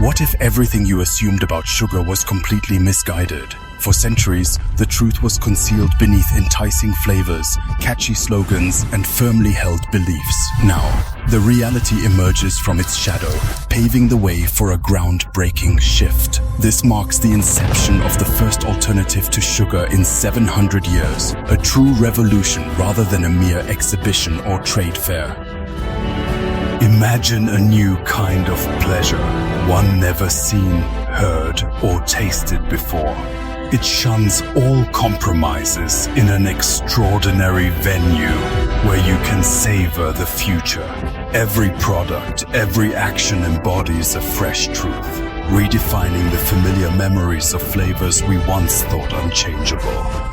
What if everything you assumed about sugar was completely misguided? For centuries, the truth was concealed beneath enticing flavors, catchy slogans, and firmly held beliefs. Now, the reality emerges from its shadow, paving the way for a groundbreaking shift. This marks the inception of the first alternative to sugar in 700 years, a true revolution rather than a mere exhibition or trade fair. Imagine a new kind of pleasure, one never seen, heard, or tasted before. It shuns all compromises in an extraordinary venue where you can savor the future. Every product, every action embodies a fresh truth, redefining the familiar memories of flavors we once thought unchangeable.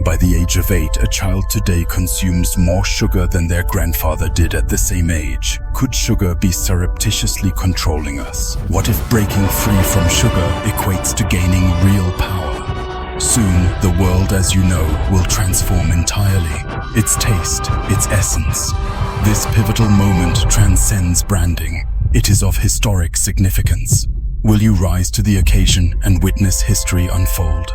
By the age of 8, a child today consumes more sugar than their grandfather did at the same age. Could sugar be surreptitiously controlling us? What if breaking free from sugar equates to gaining real power? Soon, the world as you know will transform entirely. Its taste, its essence. This pivotal moment transcends branding. It is of historic significance. Will you rise to the occasion and witness history unfold?